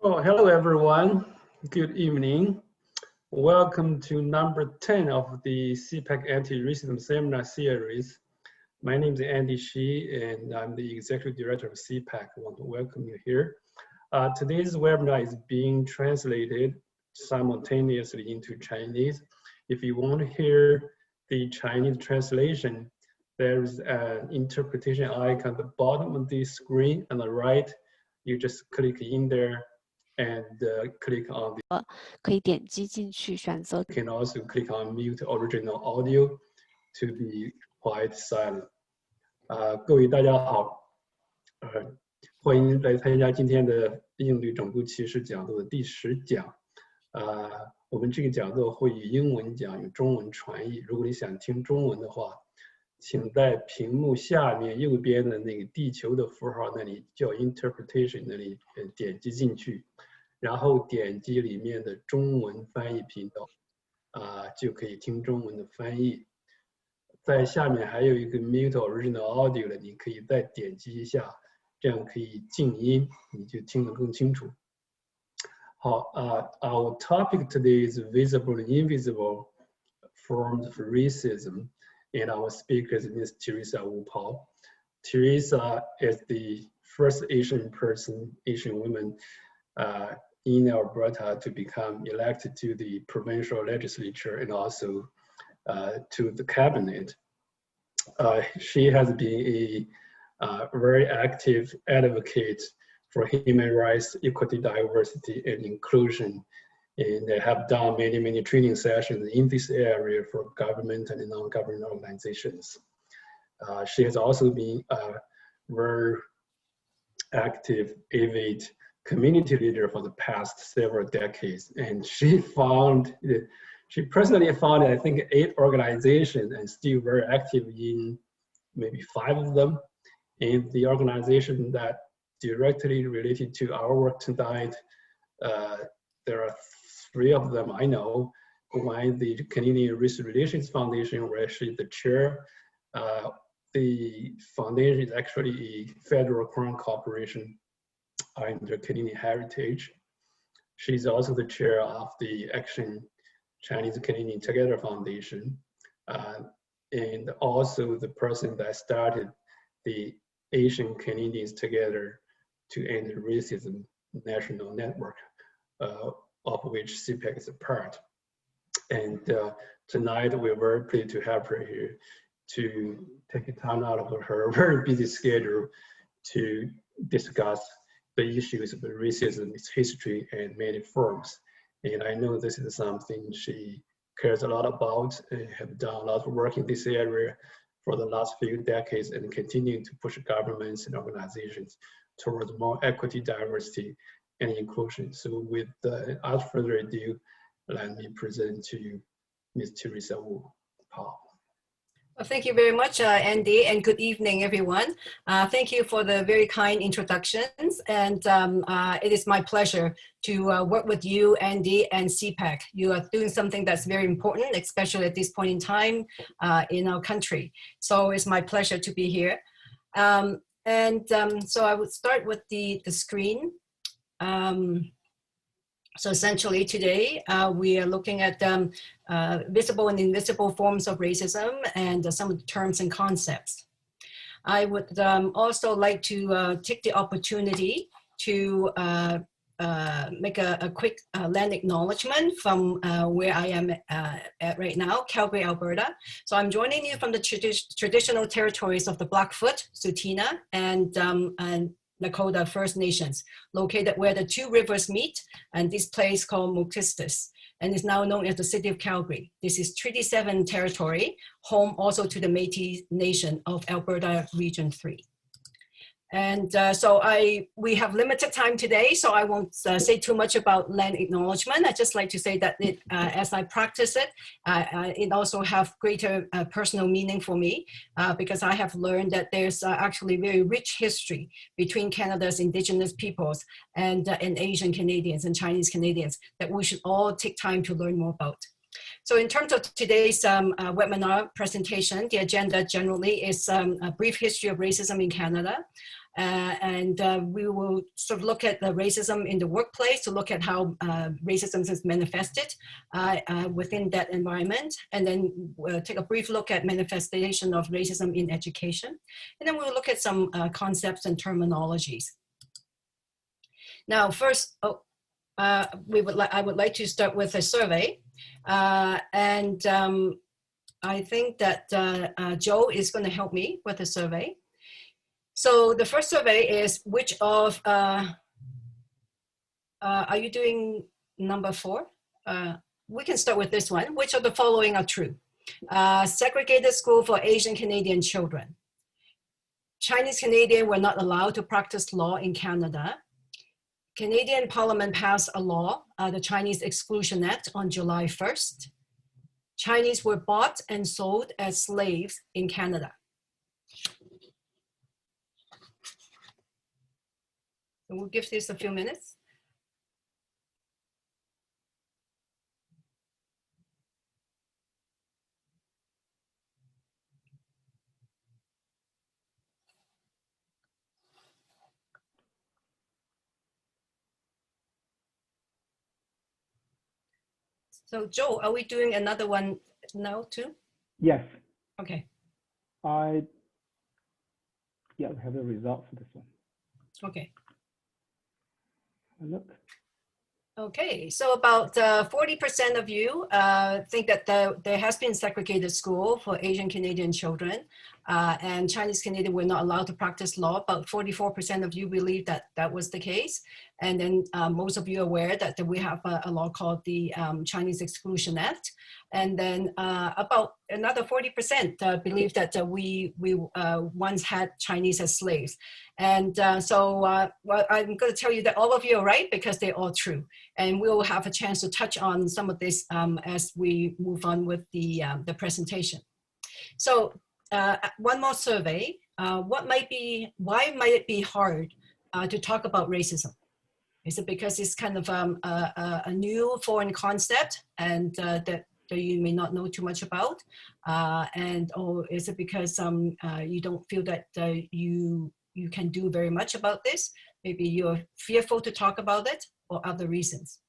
Oh, hello everyone. Good evening. Welcome to number 10 of the CPAC Anti-Racism Seminar Series. My name is Andy Shi, and I'm the Executive Director of CPAC. I want to welcome you here. Today's webinar is being translated simultaneously into Chinese. If you want to hear the Chinese translation, there's an interpretation icon at the bottom of the screen on the right. You just click in there and click on the 可以点击进去选择 You can also click on mute original audio to be quiet silent. 各位大家好，欢迎来参加今天的应对种族歧视讲座的第10讲。我们这个讲座会以英文讲，有中文传译。如果你想听中文的话，请在屏幕下面右边的那个地球的符号那里叫 Interpretation 那里点击进去，然后点击里面的中文翻译频道，就可以听中文的翻译。在下面还有一个 Mute Original Audio 的，你可以再点击一下，这样可以静音，你就听得更清楚。好，our topic today is visible and invisible forms of racism. And our speaker is Ms. Teresa Wu Pao. Teresa is the first Asian woman in Alberta to become elected to the provincial legislature and also to the cabinet. She has been a very active advocate for human rights, equity, diversity, and inclusion. And they have done many training sessions in this area for government and non-government organizations. She has also been a very active, avid community leader for the past several decades. And she personally founded, I think, 8 organizations and still very active in maybe 5 of them. And the organization that directly related to our work tonight, there are 3 of them I know. One, the Canadian Race Relations Foundation, where she's the chair. The foundation is actually a federal crown corporation under Canadian Heritage. She's also the chair of the Action Chinese Canadian Together Foundation, and also the person that started the Asian Canadians Together to End Racism National Network, of which CPAC is a part. And tonight we're very pleased to have her here to take time out of her very busy schedule to discuss the issues of racism, its history, and many forms. And I know this is something she cares a lot about and have done a lot of work in this area for the last few decades and continuing to push governments and organizations towards more equity, diversity, and inclusion. So without further ado, let me present to you Ms. Teresa Wu Pao. Well, thank you very much, Andy, and good evening, everyone. Thank you for the very kind introductions, and it is my pleasure to work with you, Andy, and CPAC. You are doing something that's very important, especially at this point in time in our country. So it's my pleasure to be here. So I would start with the screen. So essentially today, we are looking at visible and invisible forms of racism and some of the terms and concepts. I would also like to take the opportunity to make a quick land acknowledgement from where I am at right now, Calgary, Alberta. So I'm joining you from the traditional territories of the Blackfoot, Tsuut'ina, and Lakota First Nations, located where the 2 rivers meet, and this place called Mukistis, and is now known as the City of Calgary. This is Treaty 7 territory, home also to the Métis Nation of Alberta Region 3. And so we have limited time today, so I won't say too much about land acknowledgement. I just like to say that as I practice it, it also have greater personal meaning for me because I have learned that there's actually very rich history between Canada's Indigenous peoples and Asian Canadians and Chinese Canadians that we should all take time to learn more about. So in terms of today's webinar presentation, the agenda generally is a brief history of racism in Canada, We will sort of look at the racism in the workplace to look at how racism is manifested within that environment. And then we'll take a brief look at manifestation of racism in education. And then we'll look at some concepts and terminologies. Now, first, I would like to start with a survey. I think that Joe is going to help me with the survey. So the first survey is which of, are you doing number 4? We can start with this one. Which of the following are true? Segregated school for Asian Canadian children. Chinese Canadian were not allowed to practice law in Canada. Canadian Parliament passed a law, the Chinese Exclusion Act, on July 1st. Chinese were bought and sold as slaves in Canada. So we'll give this a few minutes. So Joe, are we doing another one now too? Yes. Okay. Yeah, we have the result for this one. Okay. Look. Okay, so about 40% of you think that there has been segregated school for Asian Canadian children, and Chinese Canadian were not allowed to practice law. About 44% of you believe that that was the case. And then most of you are aware that we have a law called the Chinese Exclusion Act. And then about another 40% believe that we once had Chinese as slaves. And well, I'm going to tell you that all of you are right because they're all true. And we'll have a chance to touch on some of this as we move on with the presentation. So one more survey. Why might it be hard to talk about racism? Is it because it's kind of a new foreign concept and that you may not know too much about? Or is it because you don't feel that you can do very much about this? Maybe you're fearful to talk about it, or other reasons?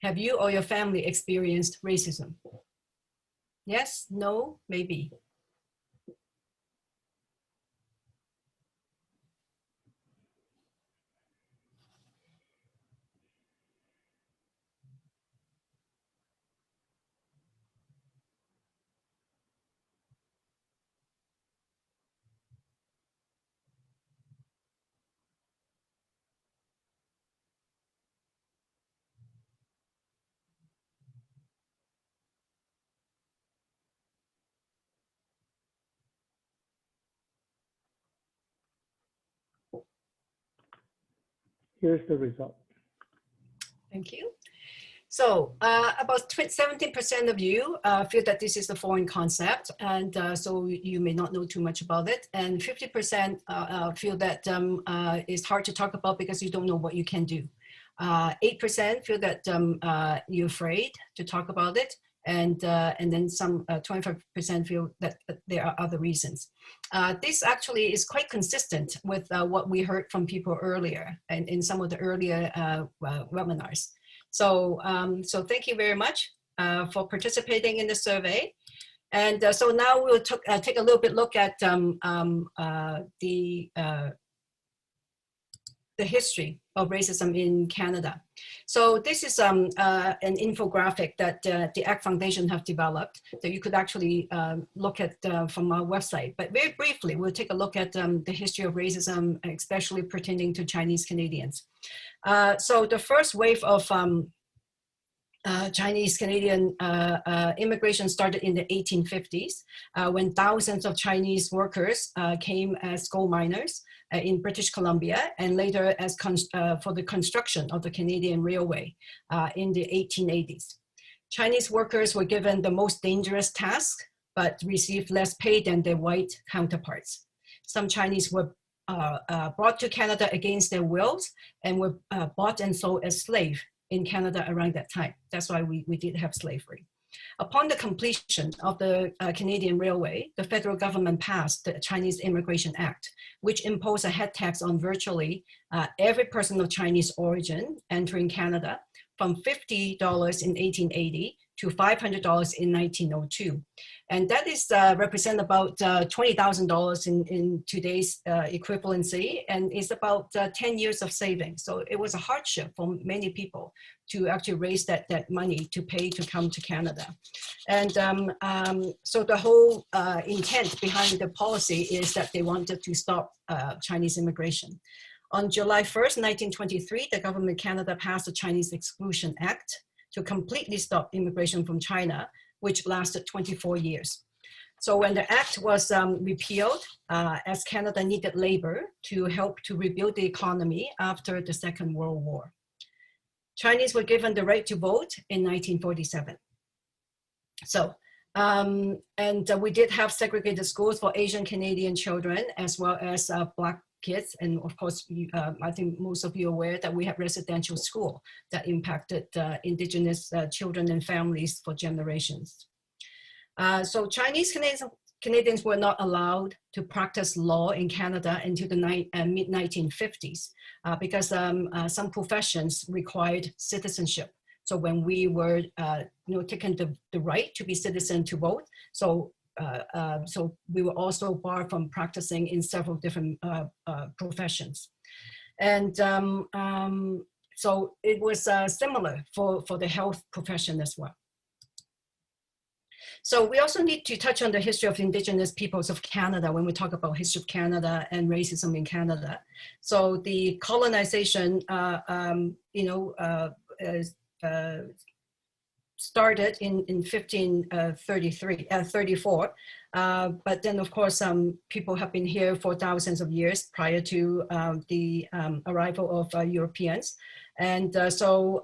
Have you or your family experienced racism? Yes, no, maybe. Here's the result. Thank you. So about 17% of you feel that this is a foreign concept, and so you may not know too much about it. And 50% feel that it's hard to talk about because you don't know what you can do. 8% feel that you're afraid to talk about it. And then some 25% feel that there are other reasons. This actually is quite consistent with what we heard from people earlier and in some of the earlier webinars. So, so thank you very much for participating in the survey. And so now we'll take a little bit look at the history of racism in Canada. So this is an infographic that the ACT Foundation have developed that you could actually look at from our website. But very briefly, we'll take a look at the history of racism, especially pertaining to Chinese Canadians. So the first wave of Chinese Canadian immigration started in the 1850s when thousands of Chinese workers came as coal miners in British Columbia, and later as for the construction of the Canadian Railway in the 1880s. Chinese workers were given the most dangerous task, but received less pay than their white counterparts. Some Chinese were brought to Canada against their wills and were bought and sold as slaves in Canada around that time. That's why we did have slavery. Upon the completion of the Canadian Railway, the federal government passed the Chinese Immigration Act, which imposed a head tax on virtually every person of Chinese origin entering Canada, from $50 in 1880 to $500 in 1902. And that is represent about $20,000 in today's equivalency, and is about 10 years of savings. So it was a hardship for many people to actually raise that money to pay to come to Canada. And so the whole intent behind the policy is that they wanted to stop Chinese immigration. On July 1st, 1923, the government of Canada passed the Chinese Exclusion Act to completely stop immigration from China, which lasted 24 years. So when the act was repealed, as Canada needed labor to help to rebuild the economy after the Second World War. Chinese were given the right to vote in 1947. So, we did have segregated schools for Asian Canadian children, as well as Black kids. And of course, I think most of you are aware that we have residential school that impacted Indigenous children and families for generations. So Chinese Canadians were not allowed to practice law in Canada until the mid-1950s because some professions required citizenship. So when we were taken the right to be citizen to vote, so we were also barred from practicing in several different professions. And so it was similar for the health profession as well. So we also need to touch on the history of Indigenous peoples of Canada when we talk about history of Canada and racism in Canada. So the colonization, started in 1534, but then of course people have been here for thousands of years prior to the arrival of Europeans, and until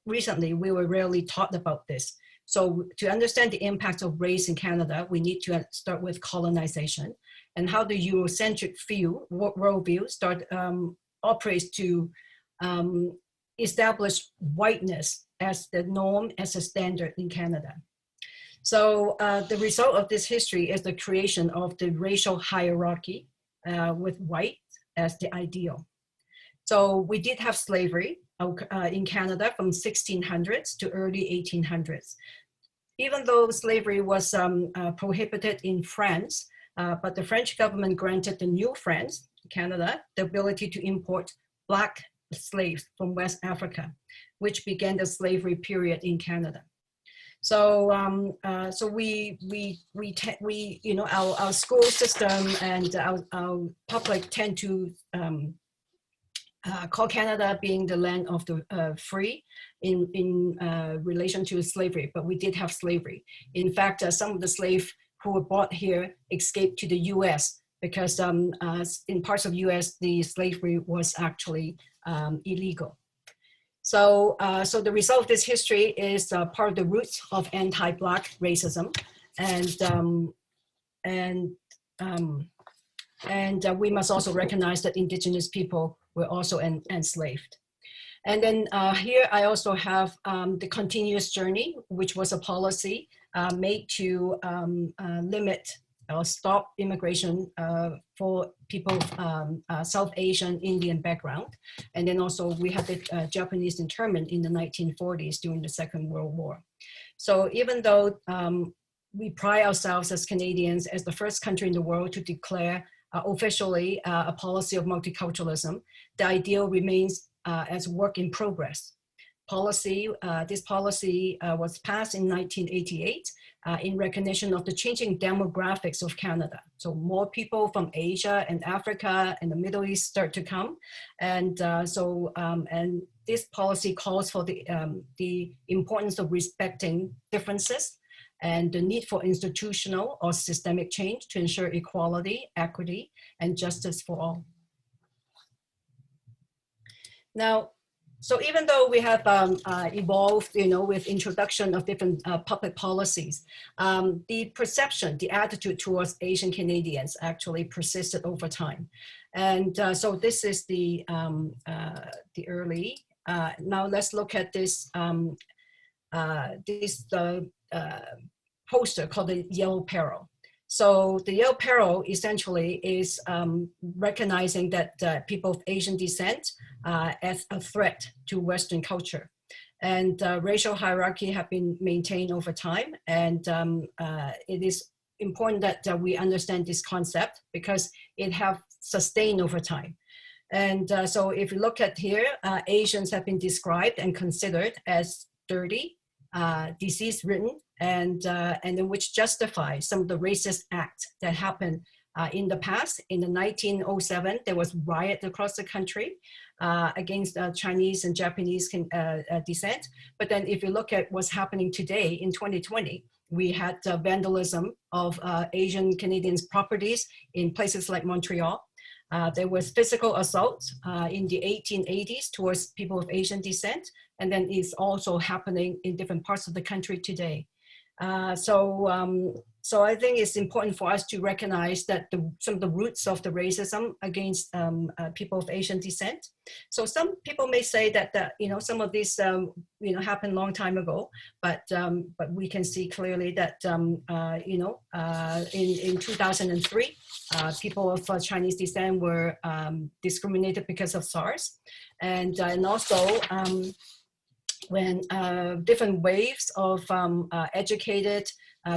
recently we were rarely taught about this. So to understand the impact of race in Canada, we need to start with colonization and how the Eurocentric worldview operates to establish whiteness as the norm, as a standard in Canada. So the result of this history is the creation of the racial hierarchy with white as the ideal. So we did have slavery in Canada from 1600s to early 1800s. Even though slavery was prohibited in France, but the French government granted the New France, Canada, the ability to import Black slaves from West Africa, which began the slavery period in Canada. So, our school system and our public tend to call Canada being the land of the free in relation to slavery, but we did have slavery. In fact, some of the slaves who were brought here escaped to the US because in parts of US, the slavery was actually illegal. So, the result of this history is part of the roots of anti-Black racism, and we must also recognize that Indigenous people were also enslaved. And then here I also have the continuous journey, which was a policy made to limit or stop immigration for people of South Asian, Indian background. And then also we had the Japanese internment in the 1940s during the Second World War. So even though we pride ourselves as Canadians as the first country in the world to declare officially a policy of multiculturalism, the ideal remains as work in progress. This policy was passed in 1988 in recognition of the changing demographics of Canada. So more people from Asia and Africa and the Middle East start to come. And and this policy calls for the importance of respecting differences and the need for institutional or systemic change to ensure equality, equity, and justice for all. Now, so even though we have evolved, with introduction of different public policies, the perception, the attitude towards Asian Canadians actually persisted over time. And so this is the early now let's look at this poster called the Yellow Peril. So the Yellow Peril essentially is recognizing that people of Asian descent as a threat to Western culture. And racial hierarchy have been maintained over time. And it is important that we understand this concept because it have sustained over time. And so if you look at here, Asians have been described and considered as dirty, disease-ridden, and in which justify some of the racist acts that happened in the past. In the 1907, there was riot across the country against Chinese and Japanese descent. But then if you look at what's happening today in 2020, we had vandalism of Asian Canadians' properties in places like Montreal. There was physical assault in the 1880s towards people of Asian descent, and then it's also happening in different parts of the country today. So I think it's important for us to recognize that some of the roots of the racism against people of Asian descent. So some people may say that some of these happened a long time ago, but we can see clearly that in 2003, people of Chinese descent were discriminated because of SARS, and also when different waves of educated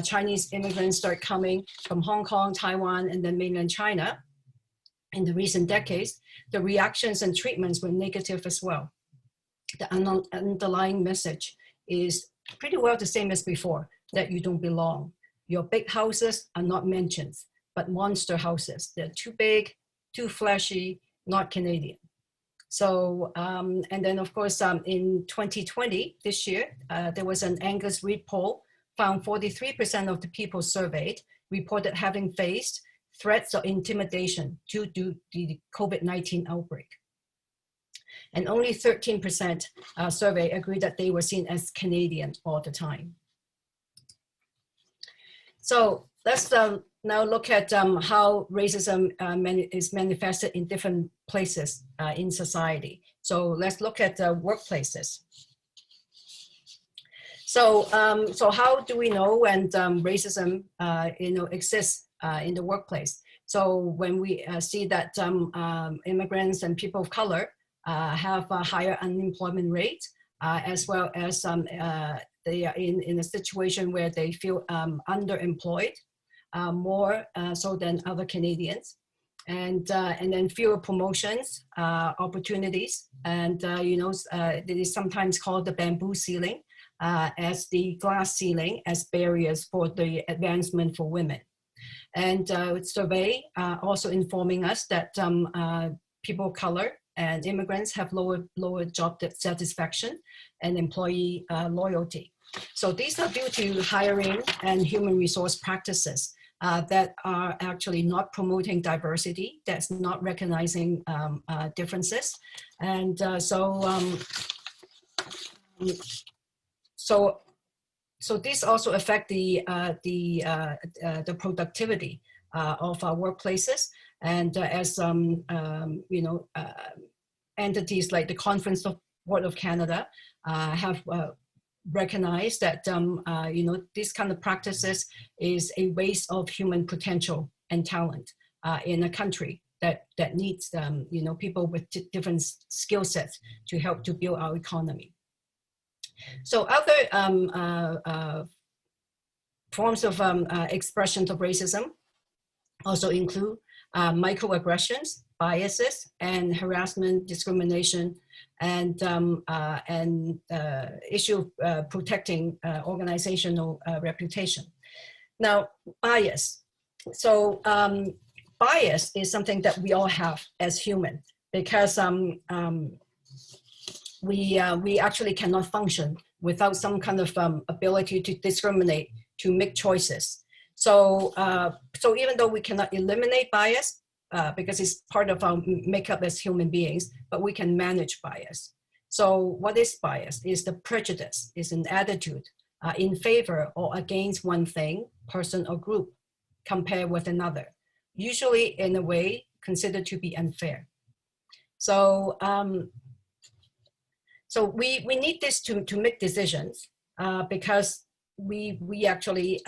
Chinese immigrants start coming from Hong Kong, Taiwan, and then mainland China in the recent decades, the reactions and treatments were negative as well. The underlying message is pretty well the same as before, that you don't belong. Your big houses are not mentioned, but monster houses. They're too big, too flashy, not Canadian. So, and then of course, in 2020, this year, there was an Angus Reid poll, found 43% of the people surveyed reported having faced threats or intimidation due to the COVID-19 outbreak. And only 13% survey agreed that they were seen as Canadian all the time. So let's now look at how racism is manifested in different places in society. So let's look at workplaces. So, so how do we know when racism exists in the workplace? So when we see that immigrants and people of color have a higher unemployment rate, as well as they are in a situation where they feel underemployed, more so than other Canadians, and then fewer promotions, opportunities, and it is sometimes called the bamboo ceiling, as the glass ceiling as barriers for the advancement for women. And survey also informing us that people of color and immigrants have lower job satisfaction and employee loyalty. So these are due to hiring and human resource practices that are actually not promoting diversity, that's not recognizing differences. And so this also affect the productivity of our workplaces. And as entities like the Conference of Board of Canada have recognized that this kind of practices is a waste of human potential and talent in a country that needs people with different skill sets to help to build our economy. So other forms of expressions of racism also include microaggressions, biases, and harassment, discrimination, and issue of protecting organizational reputation. Now, bias. So bias is something that we all have as human, because we actually cannot function without some kind of ability to discriminate, to make choices. So, so even though we cannot eliminate bias, because it's part of our makeup as human beings, but we can manage bias. So what is bias? Is the prejudice, is an attitude in favor or against one thing, person or group, compared with another, usually in a way considered to be unfair. So, So we need this to make decisions because we actually,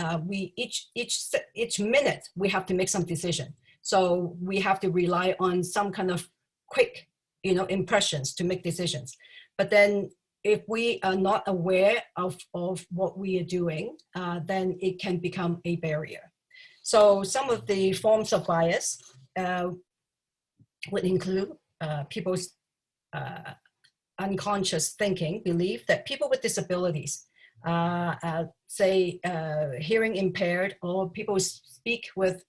each minute we have to make some decision. So we have to rely on some kind of quick, impressions to make decisions. But then if we are not aware of what we are doing, then it can become a barrier. So some of the forms of bias would include people's unconscious thinking, belief that people with disabilities, say hearing impaired, or people speak with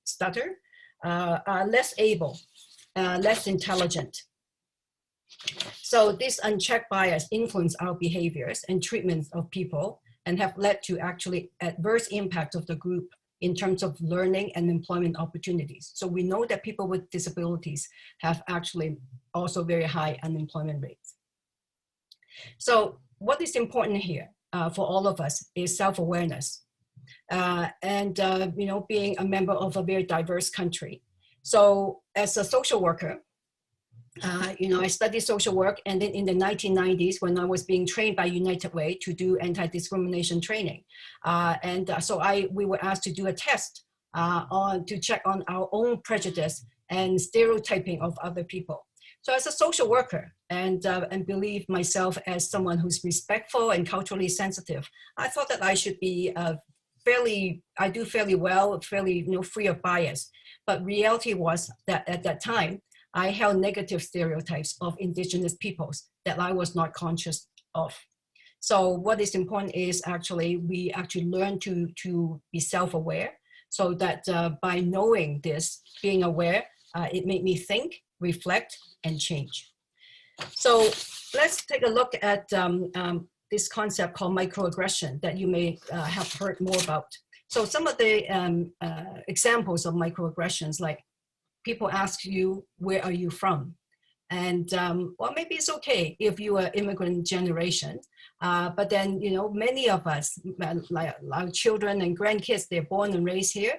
stutter, are less able, less intelligent. So this unchecked bias influence our behaviors and treatments of people and have led to actually adverse impact of the group in terms of learning and employment opportunities. So we know that people with disabilities have actually also very high unemployment rates. So what is important here for all of us is self-awareness and being a member of a very diverse country. So as a social worker, I studied social work, and then in the 1990s, when I was being trained by United Way to do anti-discrimination training, so we were asked to do a test to check on our own prejudice and stereotyping of other people. So as a social worker, and believe myself as someone who's respectful and culturally sensitive, I thought that I should be I do fairly well, fairly free of bias. But reality was that at that time, I held negative stereotypes of indigenous peoples that I was not conscious of. So what is important is we actually learn to be self-aware, so that by knowing this, being aware, it made me think, reflect, and change. So let's take a look at this concept called microaggression that you may have heard more about. So some of the examples of microaggressions, like people ask you, where are you from? And well, maybe it's okay if you are immigrant generation, but then, many of us, like our children and grandkids, they're born and raised here.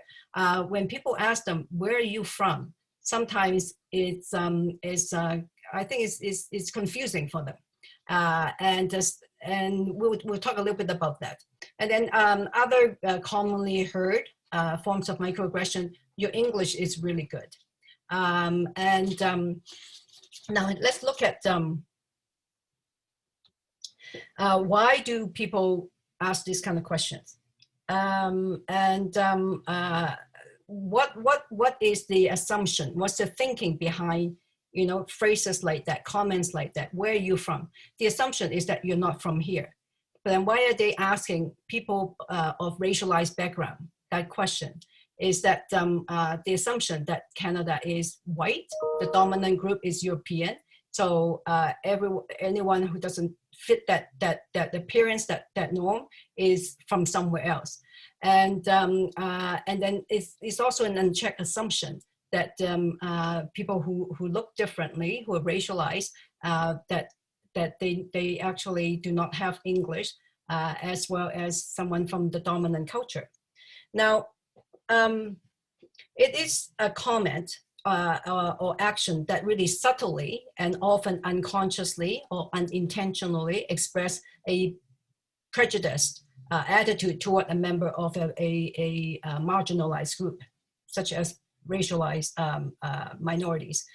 When people ask them, where are you from? Sometimes it's I think it's confusing for them. And we'll talk a little bit about that. And then other commonly heard forms of microaggression, your English is really good. Now let's look at why do people ask these kind of questions? What is the assumption? What's the thinking behind phrases like that, comments like that? Where are you from? The assumption is that you're not from here. But then why are they asking people of racialized background that question? Is that the assumption that Canada is white, the dominant group is European, so anyone who doesn't fit that appearance, that norm, is from somewhere else. And then it's also an unchecked assumption that people who look differently, who are racialized, that they actually do not have English, as well as someone from the dominant culture. Now, it is a comment or action that really subtly and often unconsciously or unintentionally express a prejudiced attitude toward a member of a marginalized group, such as racialized minorities.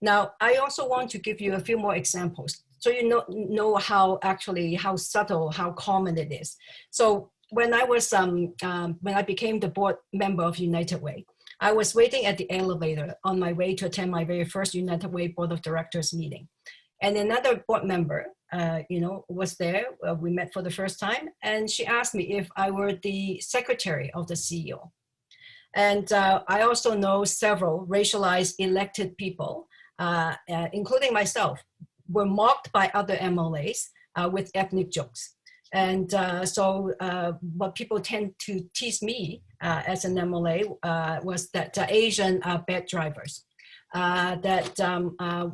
Now, I also want to give you a few more examples, so you know how subtle, how common it is. So when I was when I became the board member of United Way, I was waiting at the elevator on my way to attend my very first United Way Board of Directors meeting, and another board member, was there. We met for the first time, and she asked me if I were the secretary of the CEO. And I also know several racialized elected people, including myself, were mocked by other MLAs with ethnic jokes. And so what people tend to tease me as an MLA was that Asian are bad drivers, that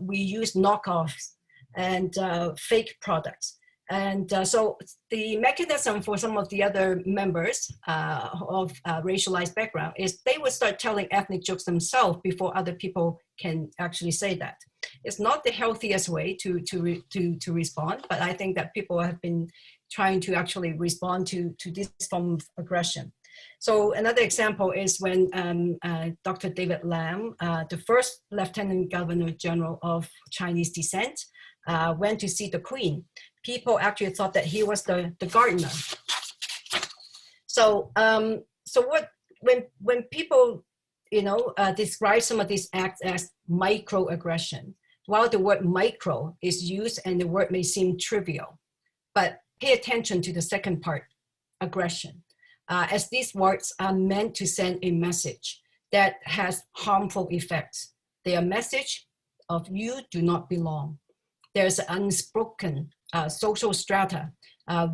we use knockoffs and fake products. And so the mechanism for some of the other members of racialized background is they would start telling ethnic jokes themselves before other people can actually say that. It's not the healthiest way to respond, but I think that people have been trying to actually respond to this form of aggression. So another example is when Dr. David Lam, the first Lieutenant Governor General of Chinese descent, went to see the Queen. People actually thought that he was the gardener. So, when people, describe some of these acts as microaggression, while the word micro is used and the word may seem trivial, but pay attention to the second part, aggression, as these words are meant to send a message that has harmful effects. They are a message of you do not belong. There's an unspoken social strata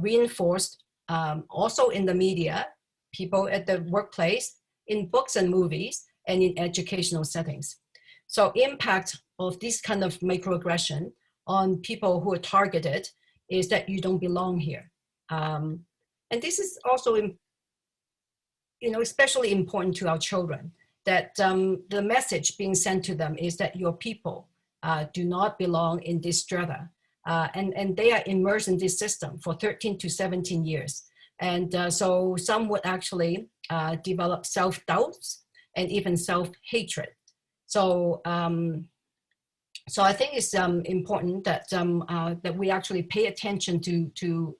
reinforced also in the media, people at the workplace, in books and movies, and in educational settings. So impact of this kind of microaggression on people who are targeted is that you don't belong here. And this is also, especially important to our children, that the message being sent to them is that your people do not belong in this strata. And they are immersed in this system for 13 to 17 years. And so some would actually develop self-doubts and even self-hatred. So, so I think it's important that, that we actually pay attention to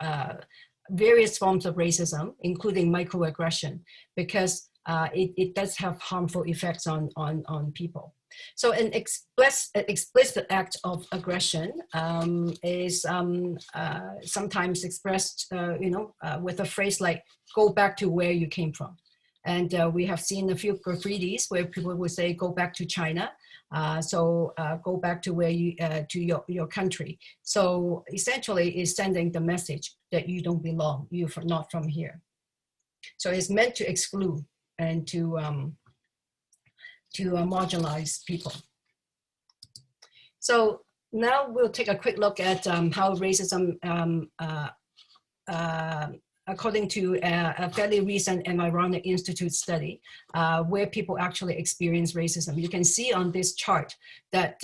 various forms of racism, including microaggression, because it does have harmful effects on people. So an explicit act of aggression is sometimes expressed, with a phrase like, go back to where you came from. And we have seen a few graffitis where people will say, go back to China. Go back to where you, to your country. So essentially it's sending the message that you don't belong, you're not from here. So it's meant to exclude and to marginalize people. So now we'll take a quick look at how racism, according to a fairly recent Environic Institute study, where people actually experience racism. You can see on this chart that,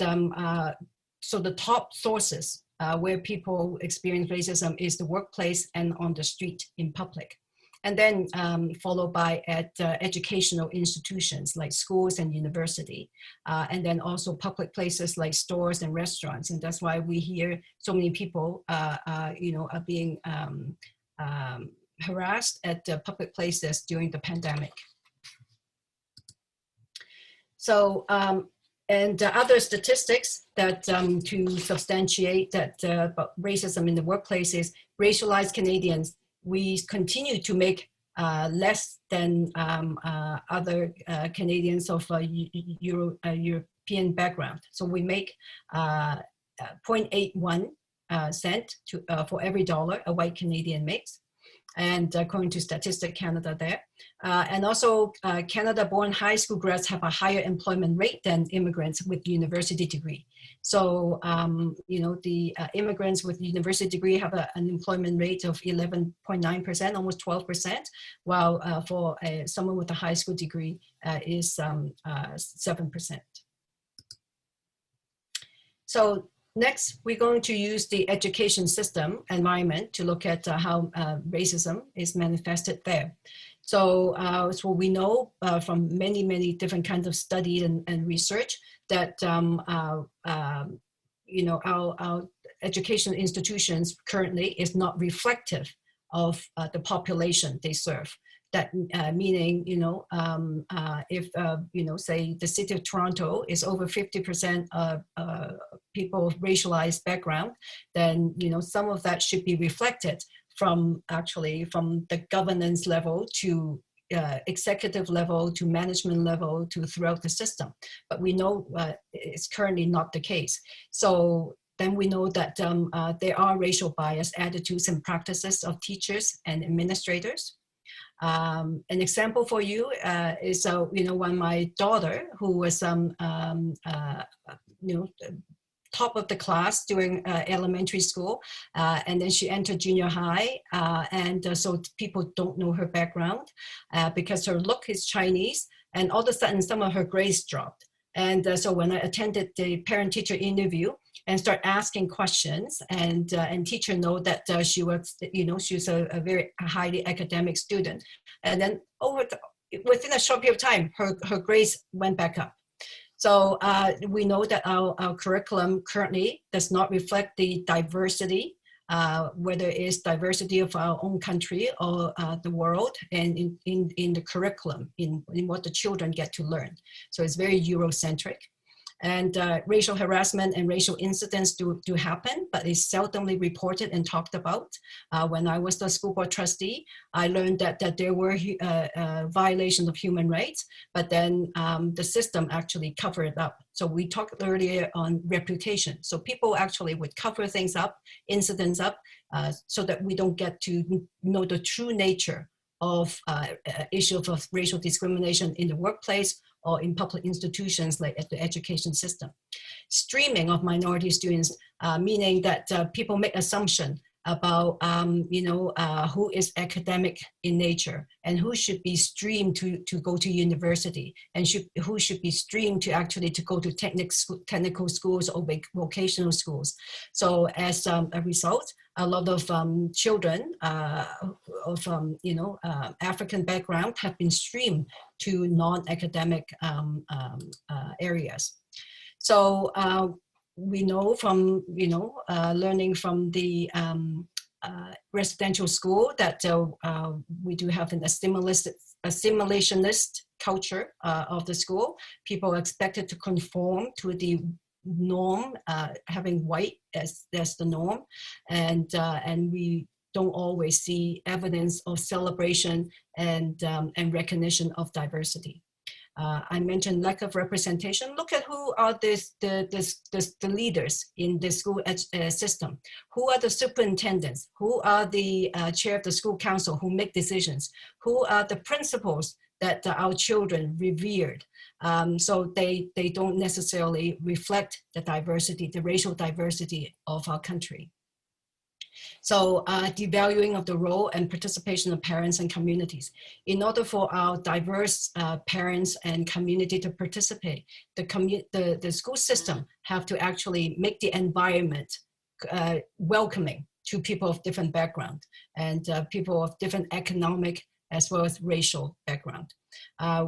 so the top sources where people experience racism is the workplace and on the street in public. And then followed by at educational institutions like schools and university, and then also public places like stores and restaurants. And that's why we hear so many people, are being harassed at public places during the pandemic. So, and other statistics that to substantiate that about racism in the workplace is racialized Canadians. We continue to make less than other Canadians of European background. So we make 0.81 cent for every dollar a white Canadian makes. And according to Statistic Canada there. And also Canada-born high school grads have a higher employment rate than immigrants with university degree. So, the immigrants with university degree have an employment rate of 11.9%, almost 12%, while for someone with a high school degree is 7%. So, next, we're going to use the education system environment to look at how racism is manifested there. So, so we know from many, many different kinds of studies and research that our education institutions currently is not reflective of the population they serve. That meaning, if, say the city of Toronto is over 50% of people of racialized background, then, some of that should be reflected from the governance level to executive level to management level to throughout the system. But we know it's currently not the case. So then we know that there are racial bias attitudes and practices of teachers and administrators. An example for you is, when my daughter, who was, top of the class during elementary school, and then she entered junior high, and so people don't know her background because her look is Chinese, and all of a sudden some of her grades dropped. And so when I attended the parent-teacher interview and start asking questions, and teacher know that she was, she's a very highly academic student, and then within a short period of time, her grades went back up. So we know that our curriculum currently does not reflect the diversity, whether it's diversity of our own country or the world, and in the curriculum, in what the children get to learn. So it's very Eurocentric. And racial harassment and racial incidents do happen, but it's seldomly reported and talked about. When I was the school board trustee, I learned that there were violations of human rights, but then the system actually covered it up. So we talked earlier on reputation. So people actually would cover things up, incidents up, so that we don't get to know the true nature of issues of racial discrimination in the workplace or in public institutions like at the education system. Streaming of minority students, meaning that people make assumption about who is academic in nature and who should be streamed to go to university, and who should be streamed to go to technical schools or vocational schools. So as a result, a lot of children of African background have been streamed to non-academic areas. So we know from learning from the residential school that we do have an assimilationist culture of the school. People are expected to conform to the norm, having white as the norm, and we don't always see evidence of celebration and recognition of diversity. I mentioned lack of representation. Look at who are the leaders in the school system. Who are the superintendents? Who are the chair of the school council who make decisions? Who are the principals that our children revered? So they don't necessarily reflect the diversity, the racial diversity of our country. So devaluing of the role and participation of parents and communities. In order for our diverse parents and community to participate, the school system have to actually make the environment welcoming to people of different background and people of different economic as well as racial background.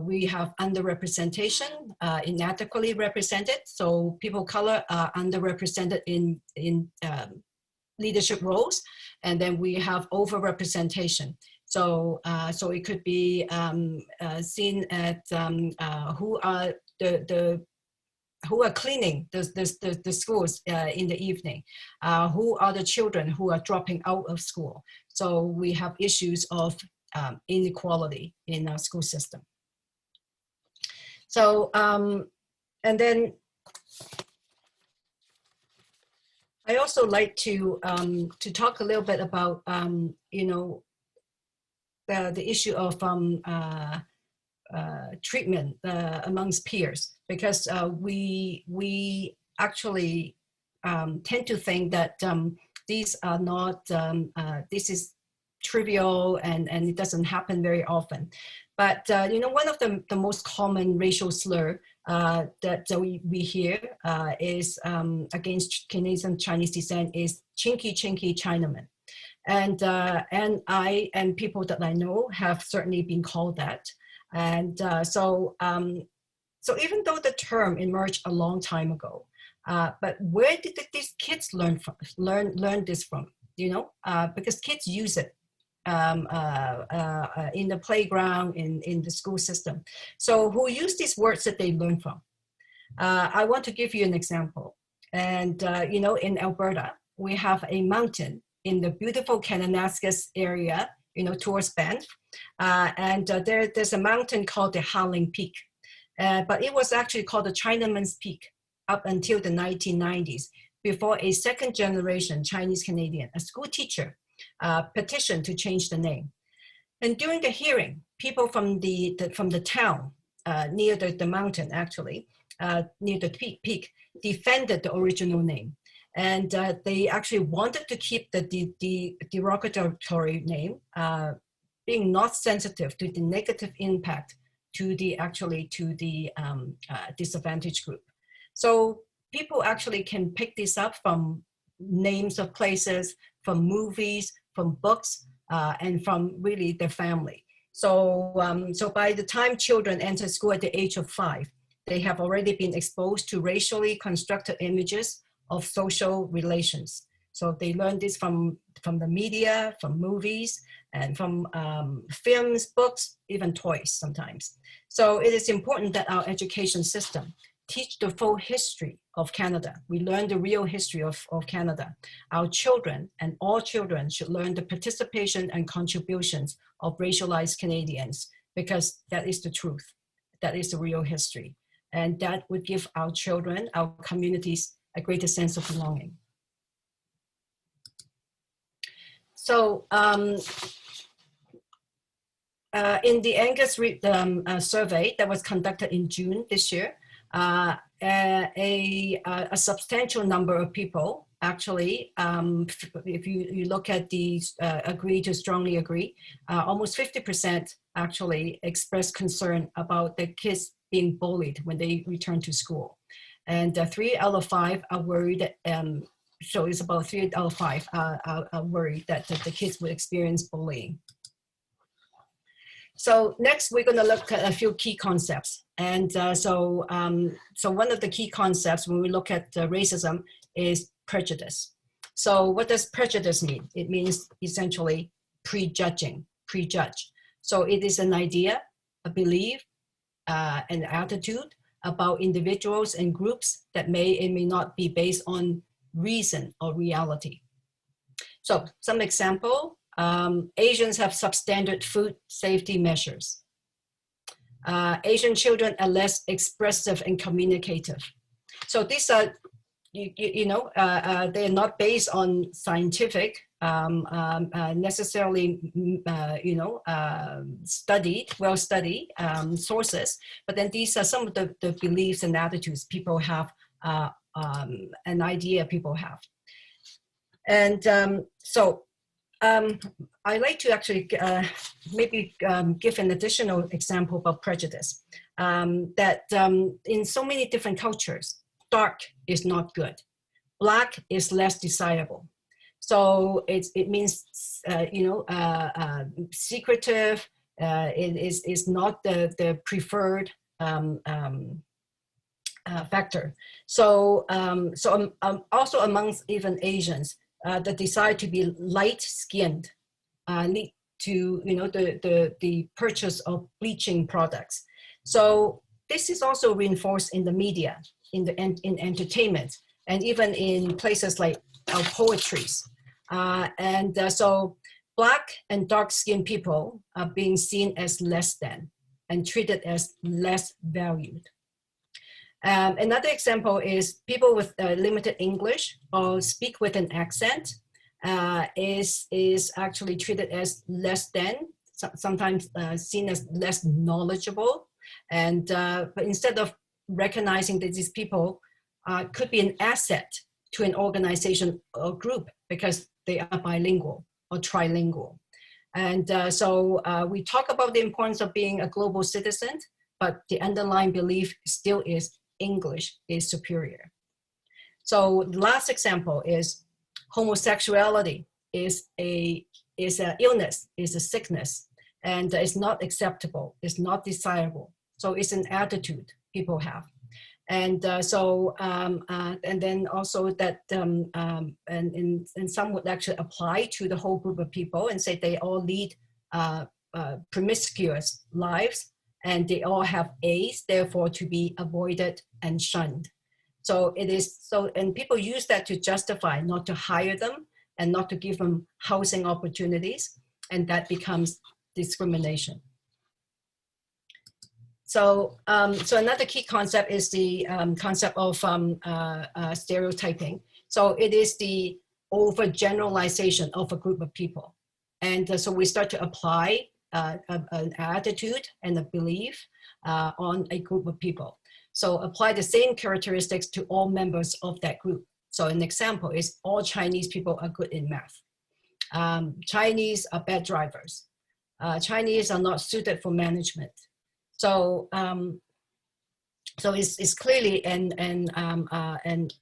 We have underrepresentation, inadequately represented. So people of color are underrepresented in leadership roles, and then we have overrepresentation. So it could be seen at who are who are cleaning the schools in the evening, who are the children who are dropping out of school. So we have issues of inequality in our school system. So and then I also like to talk a little bit about the issue of treatment amongst peers, because we actually tend to think that these are not this is trivial and it doesn't happen very often. But one of the most common racial slur that we hear is against Canadian Chinese descent is chinky Chinaman, and I and people that I know have certainly been called that, and so even though the term emerged a long time ago, but where did these kids learn this from? Because kids use it in the playground, in the school system. So who use these words that they learn from? I want to give you an example. And in Alberta, we have a mountain in the beautiful Kananaskis area, towards Banff. And there's a mountain called the Howling Peak. But it was actually called the Chinaman's Peak up until the 1990s, before a second generation Chinese Canadian, a school teacher, petition to change the name. And during the hearing, people from the town near the mountain, actually, near the peak, defended the original name. And they actually wanted to keep the derogatory name, being not sensitive to the negative impact to the disadvantaged group. So people actually can pick this up from names of places, from movies, from books, and from really their family. So, so by the time children enter school at the age of 5, they have already been exposed to racially constructed images of social relations. So they learn this from the media, from movies, and from films, books, even toys sometimes. So it is important that our education system teach the full history of Canada. We learn the real history of Canada. Our children and all children should learn the participation and contributions of racialized Canadians, because that is the truth. That is the real history. And that would give our children, our communities, a greater sense of belonging. So in the Angus Reid survey that was conducted in June this year, a substantial number of people actually, if you look at the agree to strongly agree, almost 50% actually expressed concern about the kids being bullied when they return to school. And 3 out of 5 are worried, so it's about 3 out of 5 are worried that the kids will experience bullying. So next, we're going to look at a few key concepts. And so one of the key concepts when we look at racism is prejudice. So what does prejudice mean? It means essentially prejudging, prejudge. So it is an idea, a belief, an attitude about individuals and groups that may and may not be based on reason or reality. So some example. Asians have substandard food safety measures. Asian children are less expressive and communicative. So these are, they're not based on scientific, necessarily, well-studied sources, but then these are some of the beliefs and attitudes people have, an idea people have. And I'd like to actually maybe give an additional example about prejudice. That in so many different cultures, dark is not good. Black is less desirable. So it means, secretive, it is not the preferred factor. So, also amongst even Asians, the desire to be light-skinned lead to the purchase of bleaching products. So this is also reinforced in the media, in entertainment, and even in places like our poetries. So Black and dark-skinned people are being seen as less than and treated as less valued. Another example is people with limited English or speak with an accent is actually treated as less than, sometimes seen as less knowledgeable. And but instead of recognizing that these people could be an asset to an organization or group because they are bilingual or trilingual. And so we talk about the importance of being a global citizen, but the underlying belief still is English is superior. So the last example is homosexuality is an illness, is a sickness, and it's not acceptable, it's not desirable. So it's an attitude people have. And and then also that, and some would actually apply to the whole group of people and say they all lead promiscuous lives, and they all have AIDS, therefore to be avoided and shunned. So it is so, and people use that to justify not to hire them and not to give them housing opportunities, and that becomes discrimination. So, so another key concept is the concept of stereotyping. So it is the overgeneralization of a group of people. And so we start to apply an attitude and a belief on a group of people. So apply the same characteristics to all members of that group. So an example is all Chinese people are good in math. Chinese are bad drivers. Chinese are not suited for management. So so it's clearly an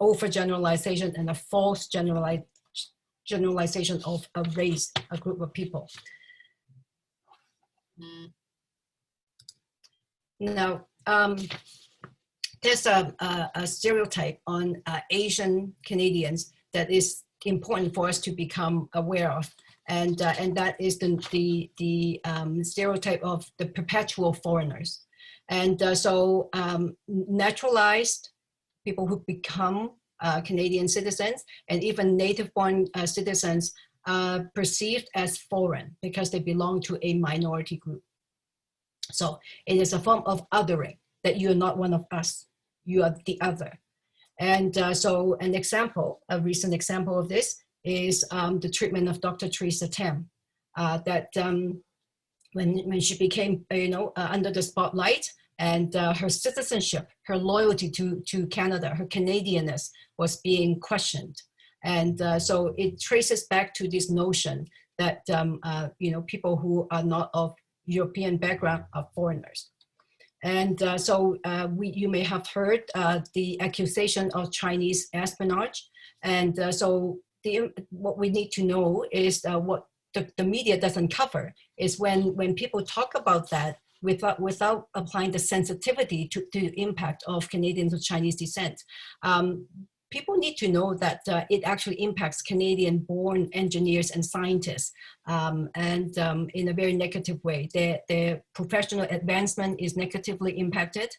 overgeneralization and a false generalization of a race, a group of people. Now, there's a stereotype on Asian Canadians that is important for us to become aware of, and that is the stereotype of the perpetual foreigners. And so naturalized people who become Canadian citizens and even native-born citizens are perceived as foreign because they belong to a minority group. So it is a form of othering, that you are not one of us, you are the other. And so an example, a recent example of this is the treatment of Dr. Theresa Tam, that when she became, under the spotlight, and her citizenship, her loyalty to Canada, her Canadianness was being questioned. And so it traces back to this notion that, people who are not of European background are foreigners. And so you may have heard the accusation of Chinese espionage. And so what we need to know is what the media doesn't cover is when people talk about that without applying the sensitivity to the impact of Canadians of Chinese descent. People need to know that it actually impacts Canadian-born engineers and scientists, and in a very negative way. Their professional advancement is negatively impacted.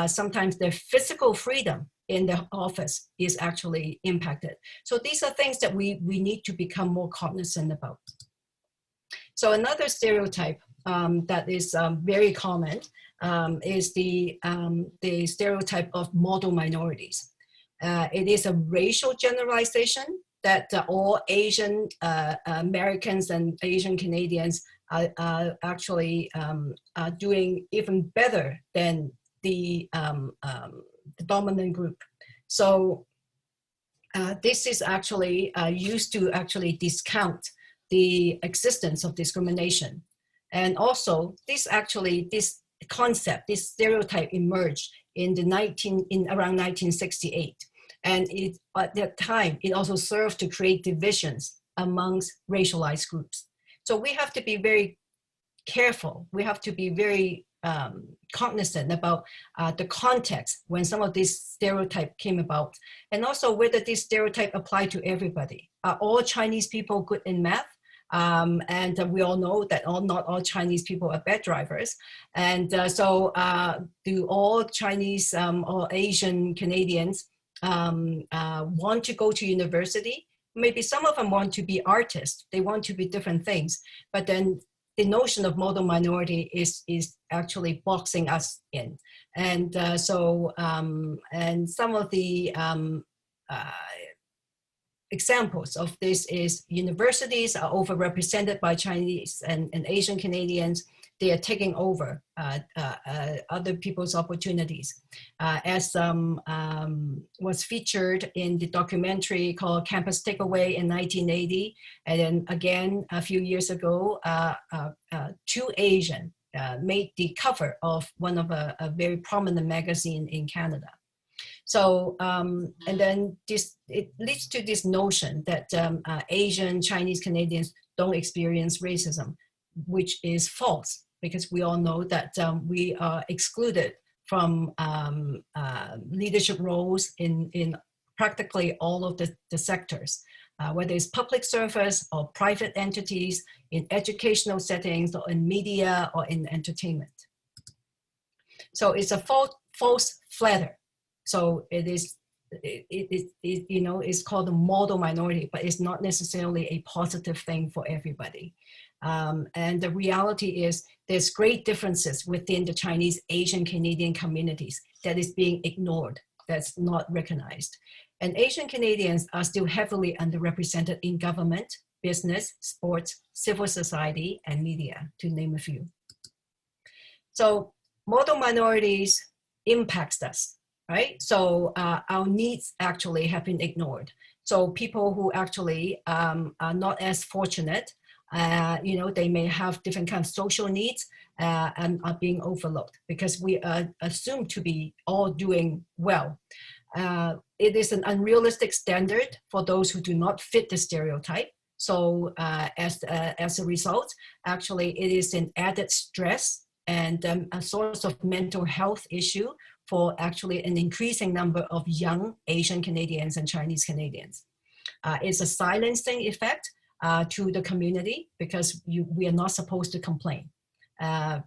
Sometimes their physical freedom in the office is actually impacted. So these are things that we need to become more cognizant about. So another stereotype that is very common is the stereotype of model minorities. It is a racial generalization that all Asian Americans and Asian Canadians are actually doing even better than the dominant group. So this is actually used to actually discount the existence of discrimination. And also this concept, this stereotype emerged around 1968. And at that time, it also served to create divisions amongst racialized groups. So we have to be very careful. We have to be very cognizant about the context when some of these stereotypes came about. And also whether this stereotype apply to everybody. Are all Chinese people good in math? And we all know that not all Chinese people are bad drivers. And so do all Chinese or Asian Canadians want to go to university? Maybe some of them want to be artists. They want to be different things. But then the notion of model minority is actually boxing us in. And and some of the examples of this is universities are overrepresented by Chinese and Asian Canadians. They are taking over other people's opportunities. As was featured in the documentary called Campus Takeaway in 1980. And then again, a few years ago, two Asian made the cover of one of a very prominent magazine in Canada. So, and then it leads to this notion that Asian, Chinese Canadians don't experience racism, which is false, because we all know that we are excluded from leadership roles in practically all of the sectors, whether it's public service or private entities, in educational settings, or in media, or in entertainment. So it's a false flatter. So it's called a model minority, but it's not necessarily a positive thing for everybody. And the reality is there's great differences within the Chinese Asian Canadian communities that is being ignored, that's not recognized. And Asian Canadians are still heavily underrepresented in government, business, sports, civil society, and media, to name a few. So model minorities impacts us. Right? So our needs actually have been ignored. So people who actually are not as fortunate You know, they may have different kinds of social needs and are being overlooked because we are assumed to be all doing well. It is an unrealistic standard for those who do not fit the stereotype. So as a result, actually, it is an added stress and a source of mental health issue for actually an increasing number of young Asian Canadians and Chinese Canadians. It's a silencing effect to the community because we are not supposed to complain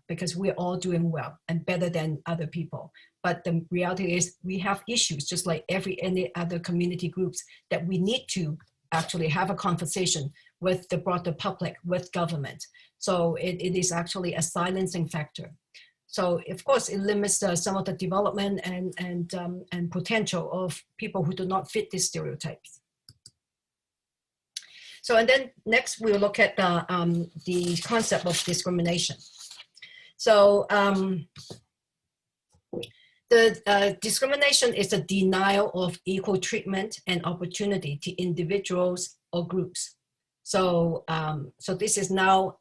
because we're all doing well and better than other people. But the reality is we have issues just like any other community groups that we need to actually have a conversation with the broader public, with government. So it is actually a silencing factor. So of course it limits some of the development and potential of people who do not fit these stereotypes. So and then next we'll look at the concept of discrimination. So discrimination is a denial of equal treatment and opportunity to individuals or groups. So, so this is now,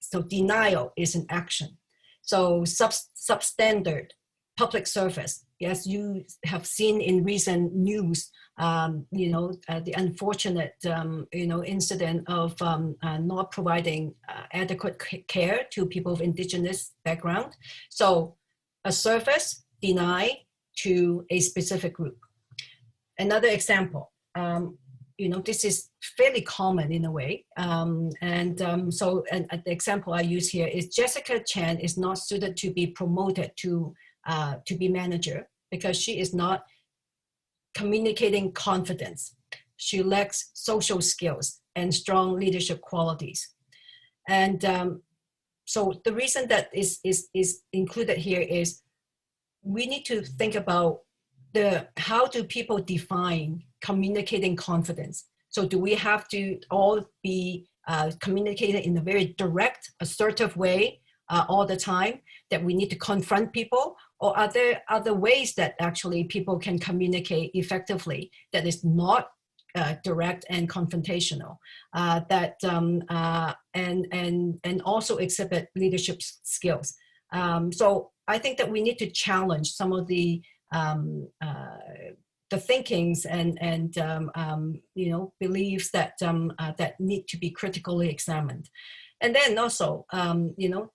so denial is an action. So substandard public service, yes, you have seen in recent news, you know, the unfortunate, you know, incident of not providing adequate care to people of indigenous background. So a service denied to a specific group. Another example, you know, this is fairly common in a way. So the example I use here is Jessica Chan is not suited to be promoted to be manager because she is not communicating confidence. She lacks social skills and strong leadership qualities. And so the reason that is included here is we need to think about how do people define communicating confidence? So do we have to all be communicating in a very direct, assertive way all the time that we need to confront people? Or are there other ways that actually people can communicate effectively that is not direct and confrontational, and also exhibit leadership skills? So I think that we need to challenge some of the thinkings and you know, beliefs that that need to be critically examined, and then also you know,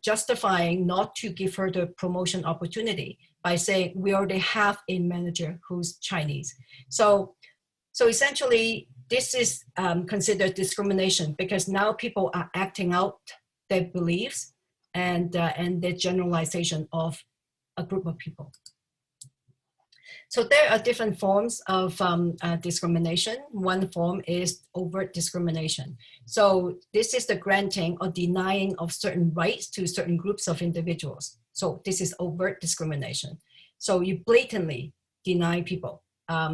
justifying not to give her the promotion opportunity by saying we already have a manager who's Chinese. So essentially, this is considered discrimination because now people are acting out their beliefs and their generalization of a group of people. So there are different forms of discrimination. One form is overt discrimination. So this is the granting or denying of certain rights to certain groups of individuals. So this is overt discrimination. So you blatantly deny people.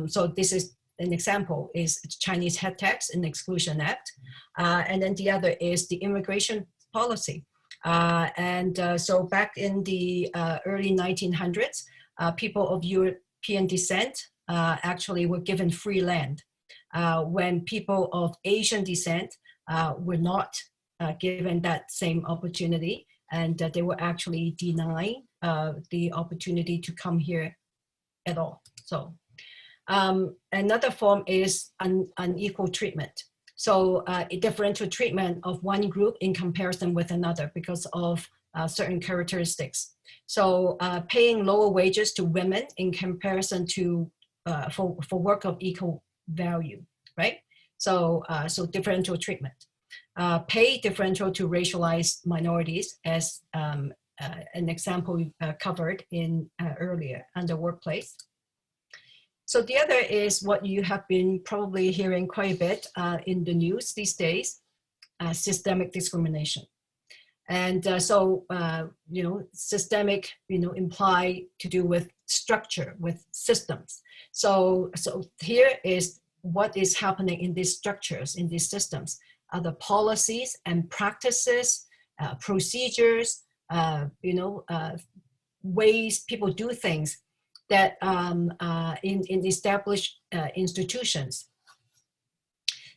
So this is an example is Chinese head tax and exclusion act. And then the other is the immigration policy. So back in the early 1900s, people of European descent actually were given free land when people of Asian descent were not given that same opportunity, and they were actually denied the opportunity to come here at all. So another form is unequal treatment. So a differential treatment of one group in comparison with another because of certain characteristics. So paying lower wages to women in comparison to for work of equal value, right? So so differential treatment. Pay differential to racialized minorities as an example covered in earlier under workplace. So the other is what you have been probably hearing quite a bit in the news these days, systemic discrimination. And you know, systemic, you know, imply to do with structure, with systems. So here is what is happening in these structures, in these systems, are the policies and practices, procedures, you know, ways people do things that in established institutions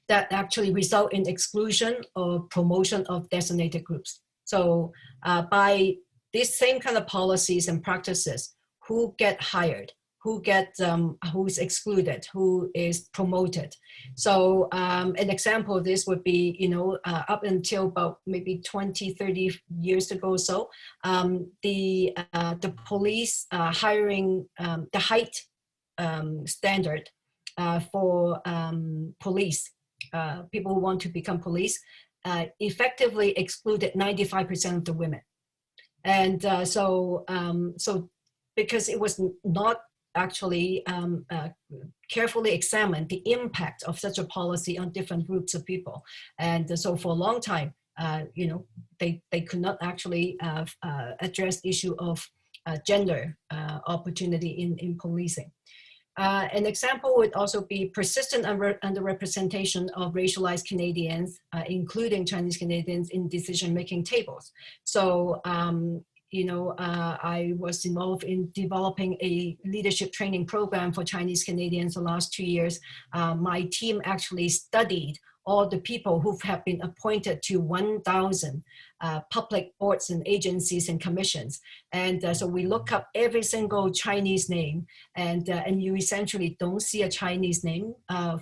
that actually result in exclusion or promotion of designated groups. So by these same kind of policies and practices, who get hired, who's excluded, who is promoted. So an example of this would be, up until about maybe 20, 30 years ago or so, the police hiring, the height standard for police, people who want to become police, effectively excluded 95% of the women. And so because it was not actually carefully examined the impact of such a policy on different groups of people. And so for a long time, they could not actually address the issue of gender opportunity in policing. An example would also be persistent underrepresentation of racialized Canadians, including Chinese Canadians, in decision-making tables. So, I was involved in developing a leadership training program for Chinese Canadians the last 2 years. My team actually studied all the people who have been appointed to 1,000 public boards and agencies and commissions. And so we look up every single Chinese name, and you essentially don't see a Chinese name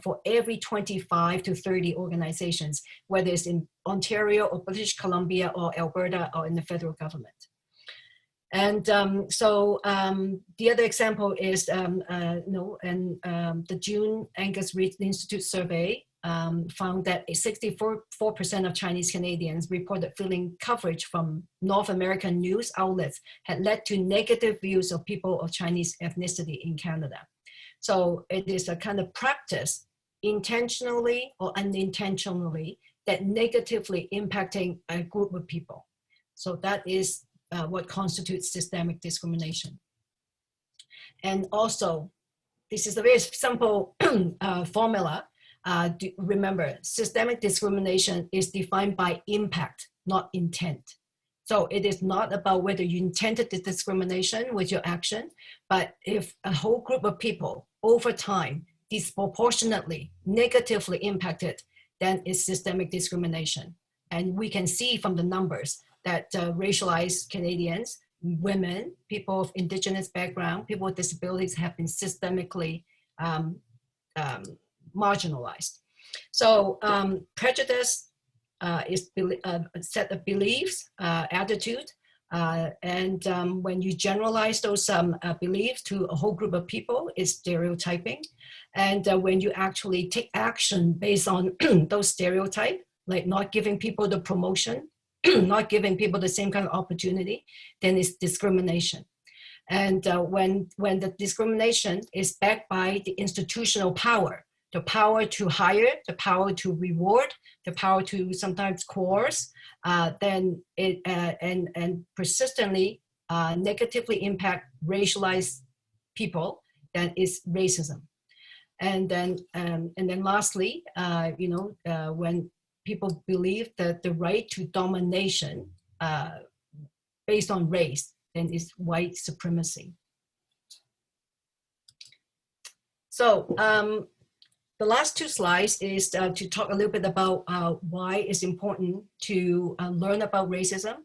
for every 25 to 30 organizations, whether it's in Ontario or British Columbia or Alberta or in the federal government. And the other example is, the June Angus Reid Institute survey found that 64% of Chinese Canadians reported feeling coverage from North American news outlets had led to negative views of people of Chinese ethnicity in Canada. So it is a kind of practice, intentionally or unintentionally, that negatively impacting a group of people. So that is what constitutes systemic discrimination. And also, this is a very simple formula. Remember, systemic discrimination is defined by impact, not intent. So it is not about whether you intended the discrimination with your action, but if a whole group of people over time disproportionately negatively impacted, then it's systemic discrimination. And we can see from the numbers that racialized Canadians, women, people of Indigenous background, people with disabilities have been systemically marginalized. So prejudice is a set of beliefs, attitude, and when you generalize those beliefs to a whole group of people, it's stereotyping. And when you actually take action based on those stereotypes, like not giving people the promotion, not giving people the same kind of opportunity, then it's discrimination. And when the discrimination is backed by the institutional power, the power to hire, the power to reward, the power to sometimes coerce, then it and persistently negatively impact racialized people, then it's racism. And then lastly, when people believe that the right to domination based on race, then it's white supremacy. So the last two slides is to talk a little bit about why it's important to learn about racism,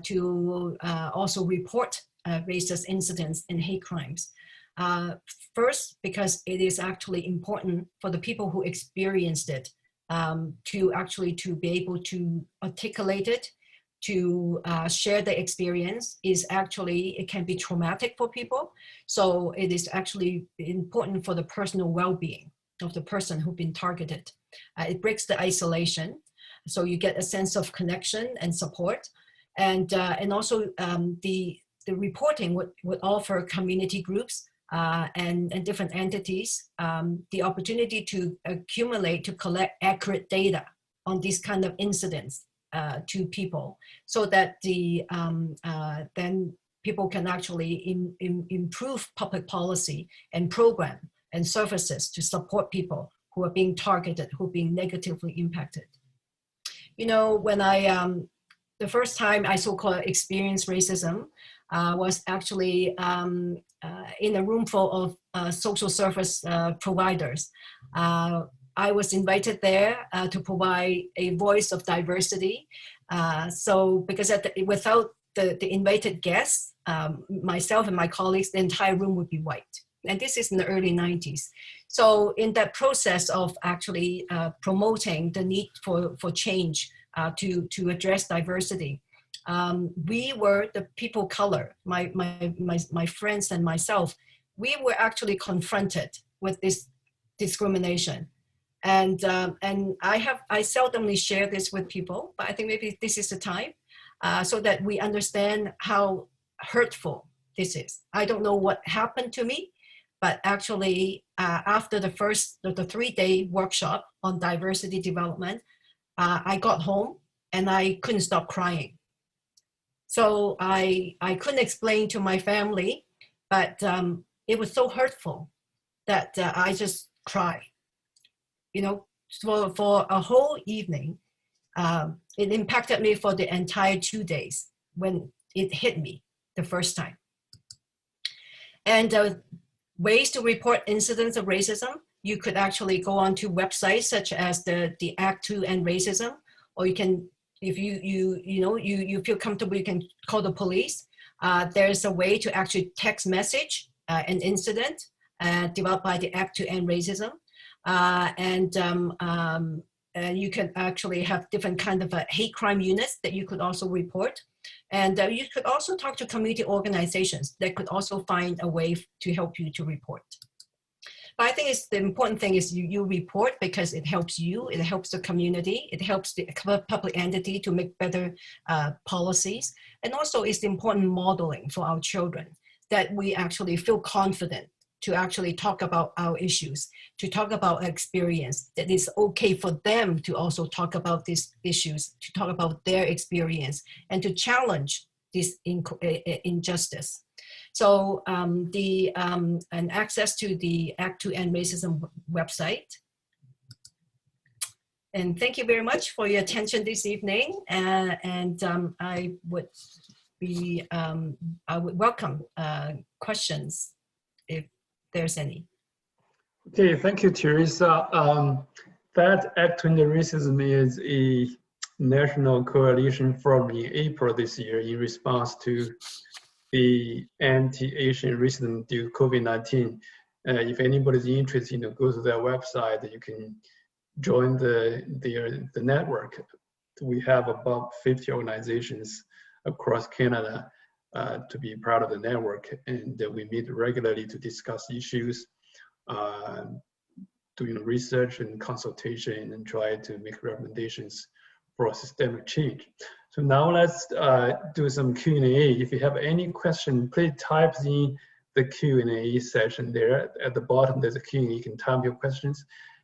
to also report racist incidents and hate crimes. First, because it is actually important for the people who experienced it to be able to articulate it, to share the experience. It can be traumatic for people. So it is actually important for the personal well-being of the person who's been targeted. It breaks the isolation. So you get a sense of connection and support. And also the reporting would offer community groups and different entities the opportunity to collect accurate data on these kind of incidents to people, so that then people can actually improve public policy and program and services to support people who are being targeted, who are being negatively impacted. When the first time I so-called experienced racism was actually in a room full of social service providers. I was invited there to provide a voice of diversity. So because without the invited guests, myself and my colleagues, the entire room would be white. And this is in the early 90s. So in that process of actually promoting the need for change to address diversity, we were the people of color, my friends and myself, we were actually confronted with this discrimination. And I seldomly share this with people, but I think maybe this is the time so that we understand how hurtful this is. I don't know what happened to me, but actually after the 3-day workshop on diversity development, I got home and I couldn't stop crying. So I couldn't explain to my family, but it was so hurtful that I just cried. You know, for a whole evening, it impacted me for the entire 2 days when it hit me the first time. And ways to report incidents of racism, you could actually go onto websites such as the Act to End Racism, or you can, if you feel comfortable, you can call the police. There's a way to actually text message an incident developed by the Act to End Racism. And you can actually have different kind of hate crime units that you could also report. And you could also talk to community organizations that could also find a way to help you to report. But I think the important thing is you report because it helps you, it helps the community, it helps the public entity to make better policies. And also it's the important modeling for our children that we actually feel confident to actually talk about our issues, to talk about experience, that it's okay for them to also talk about these issues, to talk about their experience, and to challenge this injustice. So and access to the Act to End Racism website. And thank you very much for your attention this evening. I would welcome questions if there's any. Okay, thank you, Teresa. That Act to End Racism is a national coalition formed in April this year in response to the anti-Asian racism due to COVID-19. If anybody's interested, go to their website. You can join the network. We have about 50 organizations across Canada to be part of the network, and we meet regularly to discuss issues, doing research and consultation, and try to make recommendations for systemic change. So now let's do some Q&A. If you have any question, please type in the Q&A session there. At the bottom, there's a Q&A. You can type your questions.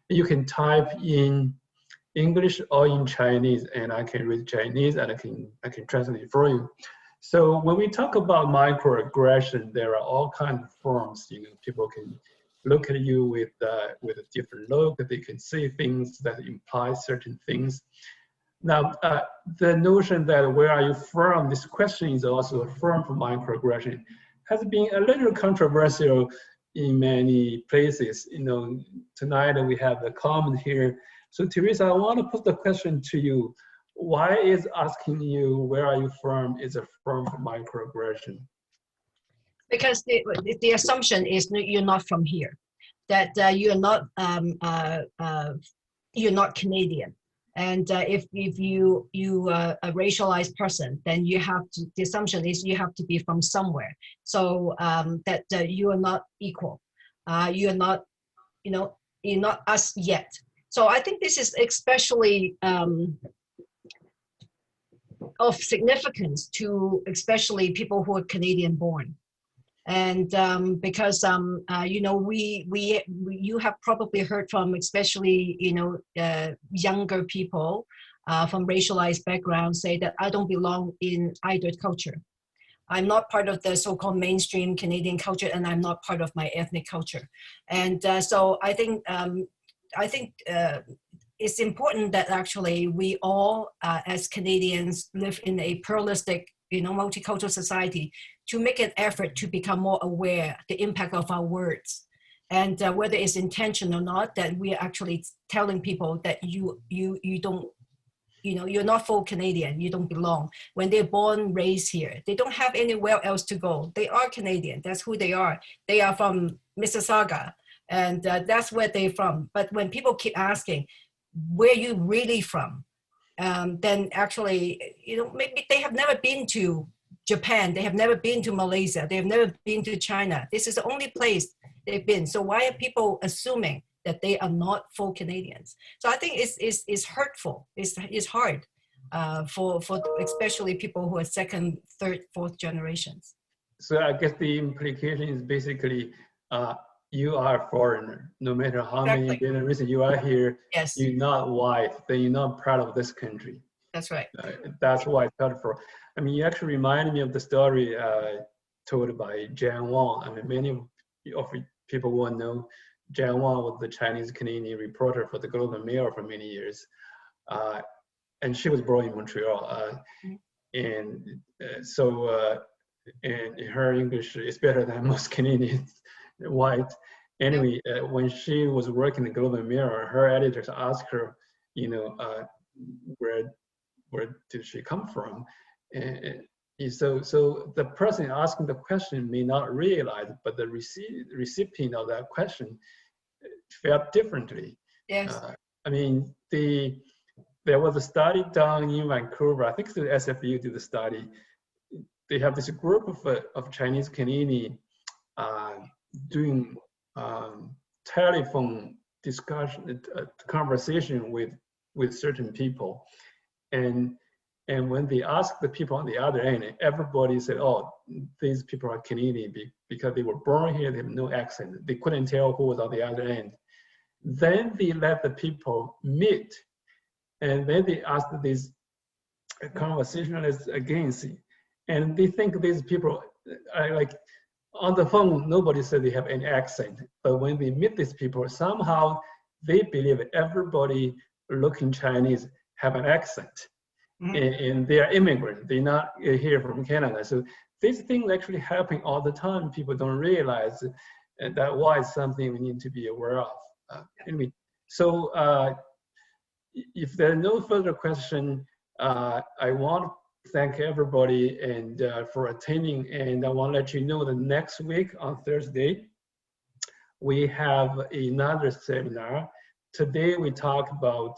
You can type in English or in Chinese, and I can read Chinese, and I can translate it for you. So when we talk about microaggression, there are all kinds of forms. People can look at you with a different look. They can say things that imply certain things. Now, the notion that where are you from, this question is also a form of microaggression, has been a little controversial in many places. Tonight we have the comment here. So Teresa, I want to put the question to you. Why is asking you where are you from is a form of microaggression? Because the assumption is you're not from here, that you're not Canadian. And if you are a racialized person, then the assumption is you have to be from somewhere. So that you are not equal. You're not us yet. So I think this is especially of significance to especially people who are Canadian born. And because you have probably heard from especially younger people from racialized backgrounds say that I don't belong in either culture. I'm not part of the so-called mainstream Canadian culture, and I'm not part of my ethnic culture. And so I think it's important that actually we all as Canadians live in a pluralistic multicultural society to make an effort to become more aware the impact of our words And whether it's intentional or not, that we are actually telling people that you don't, you're not full Canadian, you don't belong. When they're born, raised here, they don't have anywhere else to go. They are Canadian, that's who they are. They are from Mississauga, and that's where they're from. But when people keep asking, where you really from? Then actually, maybe they have never been to Japan, they have never been to Malaysia, they have never been to China. This is the only place they've been. So why are people assuming that they are not full Canadians? So I think it's hurtful. It's hard for especially people who are second, third, fourth generations. So I guess the implication is basically you are a foreigner. No matter how many generations you are here, yes, you're not white, then you're not proud of this country. That's right. That's why it's hurtful. I mean, you actually reminded me of the story told by Jan Wang. I mean, many of people will know Jan Wang was the Chinese-Canadian reporter for the Globe and Mail for many years. And she was born in Montreal. And her English is better than most Canadians, white. Anyway, when she was working in the Globe and Mail, her editors asked her, where did she come from? And so the person asking the question may not realize, but the recipient of that question felt differently. Yes. I mean, there was a study done in Vancouver. I think the SFU did the study. They have this group of Chinese Canadian doing telephone discussion, conversation with certain people, and when they asked the people on the other end, everybody said, "Oh, these people are Canadian because they were born here. They have no accent. They couldn't tell who was on the other end." Then they let the people meet, and then they asked these conversationalists again, and they think these people are like, on the phone, nobody said they have any accent, but when they meet these people, somehow they believe everybody looking Chinese have an accent. And they are immigrants, they're not here from Canada. So these things actually happen all the time. People don't realize that why it's something we need to be aware of. Anyway, so if there are no further questions, I want to thank everybody and for attending. And I want to let you know that next week on Thursday, we have another seminar. Today we talk about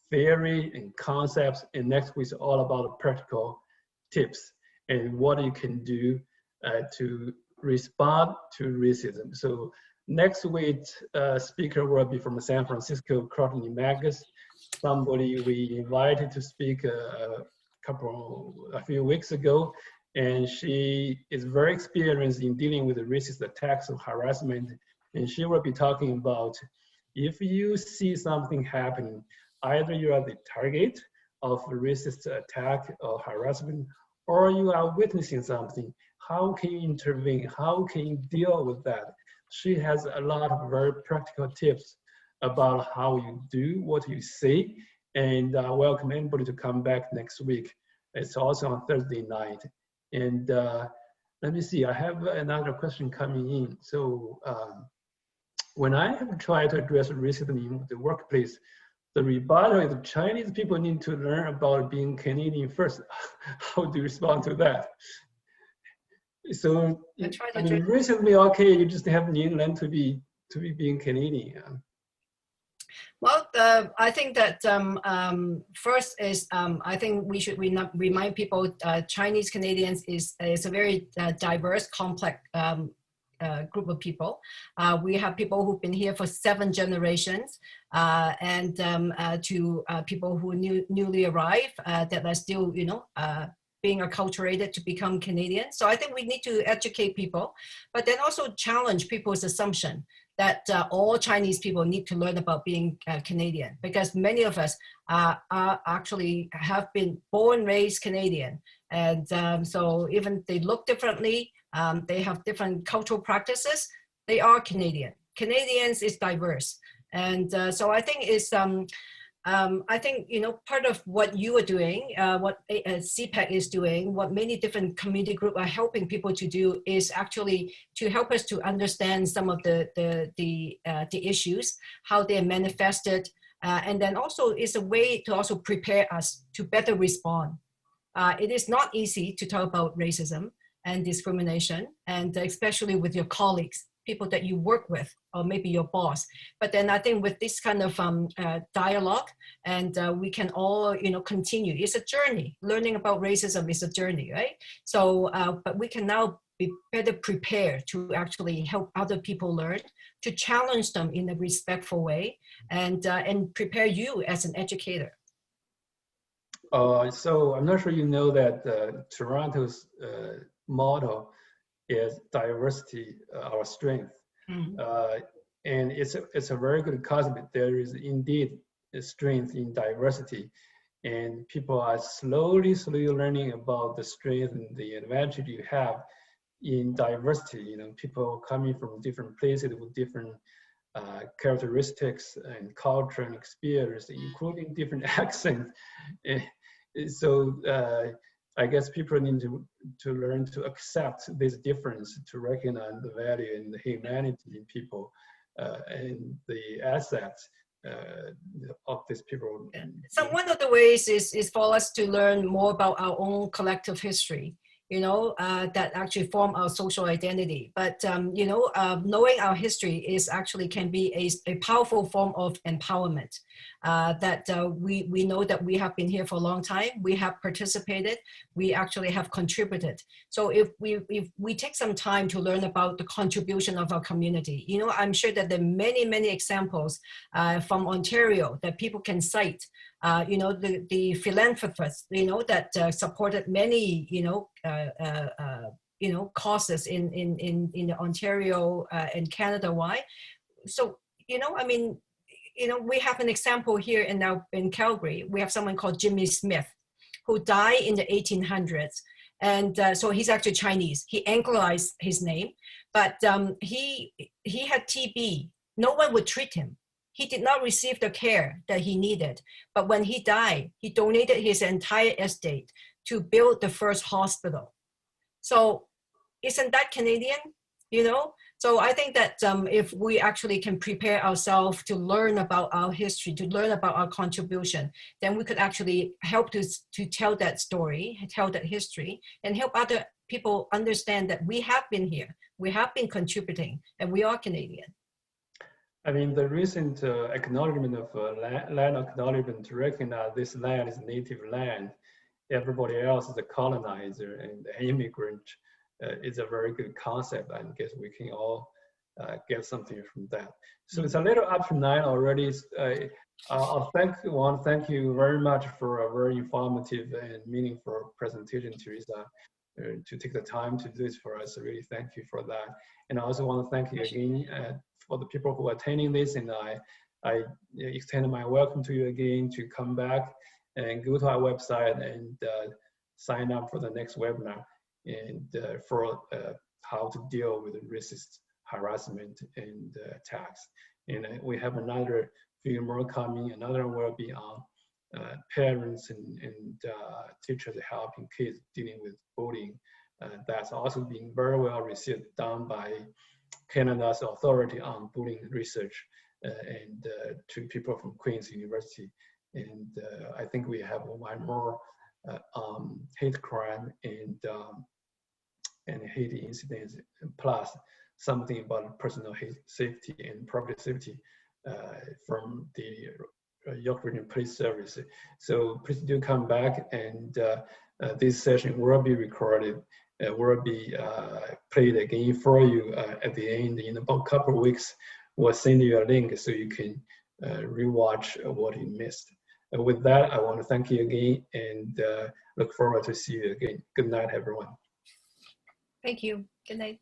theory and concepts, and next week is all about practical tips and what you can do to respond to racism. So next week's speaker will be from San Francisco, Courtney Magus, somebody we invited to speak a few weeks ago, and she is very experienced in dealing with the racist attacks and harassment, and she will be talking about if you see something happening, either you are the target of a racist attack or harassment, or you are witnessing something, how can you intervene? How can you deal with that? She has a lot of very practical tips about how you do what you say, and I welcome anybody to come back next week. It's also on Thursday night. And let me see, I have another question coming in. So when I have tried to address racism in the workplace, the rebuttal is the Chinese people need to learn about being Canadian first. How do you respond to that? So, I mean, recently, okay, you just have to learn to be being Canadian. Well, I think that first is I think we should remind people Chinese Canadians is a very diverse, complex group of people. We have people who've been here for 7 generations, and to people who newly arrived that are still, being acculturated to become Canadian. So I think we need to educate people, but then also challenge people's assumption that all Chinese people need to learn about being Canadian, because many of us are actually have been born, raised Canadian. And so even they look differently, they have different cultural practices, they are Canadian. Canadians is diverse. And so I think it's, I think, part of what you are doing, what CPAC is doing, what many different community groups are helping people to do is actually to help us to understand some of the issues, how they're manifested, and then also is a way to also prepare us to better respond. It is not easy to talk about racism and discrimination, and especially with your colleagues, people that you work with, or maybe your boss. But then I think with this kind of dialogue, and we can all, continue. It's a journey. Learning about racism is a journey, right? So, but we can now be better prepared to actually help other people learn, to challenge them in a respectful way, and prepare you as an educator. So I'm not sure you know that Toronto's motto is diversity, our strength. Mm-hmm. And it's a very good concept. There is indeed a strength in diversity, and people are slowly learning about the strength and the advantage you have in diversity. People coming from different places with different characteristics and culture and experience, including different accents. So I guess people need to learn to accept this difference, to recognize the value and the humanity in people and the assets of these people. So one of the ways is for us to learn more about our own collective history, that actually form our social identity. But, knowing our history can be a powerful form of empowerment, that we know that we have been here for a long time, we have participated, we actually have contributed. So if we take some time to learn about the contribution of our community, I'm sure that there are many examples from Ontario that people can cite. The philanthropists, that supported many, causes in the Ontario and Canada-wide. So, we have an example here in Calgary. We have someone called Jimmy Smith, who died in the 1800s. And so he's actually Chinese. He anglicized his name, but he had TB. No one would treat him. He did not receive the care that he needed. But when he died, he donated his entire estate to build the first hospital. So isn't that Canadian? So I think that if we actually can prepare ourselves to learn about our history, to learn about our contribution, then we could actually help to tell that story, tell that history, and help other people understand that we have been here, we have been contributing, and we are Canadian. I mean, the recent acknowledgement of land acknowledgement to recognize this land is native land. Everybody else is a colonizer and immigrant. Is a very good concept. I guess we can all get something from that. So it's a little after 9 already. I want to thank you very much for a very informative and meaningful presentation, Teresa, to take the time to do this for us. I really thank you for that. And I also want to thank you again for the people who are attending this, and I extend my welcome to you again to come back and go to our website and sign up for the next webinar and for how to deal with racist harassment and attacks. And we have another few more coming. Another will be on parents and teachers helping kids dealing with bullying. That's also being very well received, done by Canada's authority on bullying research and to people from Queen's University. And I think we have one more hate crime and hate incidents, plus something about personal safety and property safety from the York Region Police Service. So please do come back, and this session will be recorded, will be played again for you at the end. In about a couple of weeks, we'll send you a link so you can rewatch what you missed. And with that, I want to thank you again and look forward to see you again. Good night, everyone. Thank you. Good night.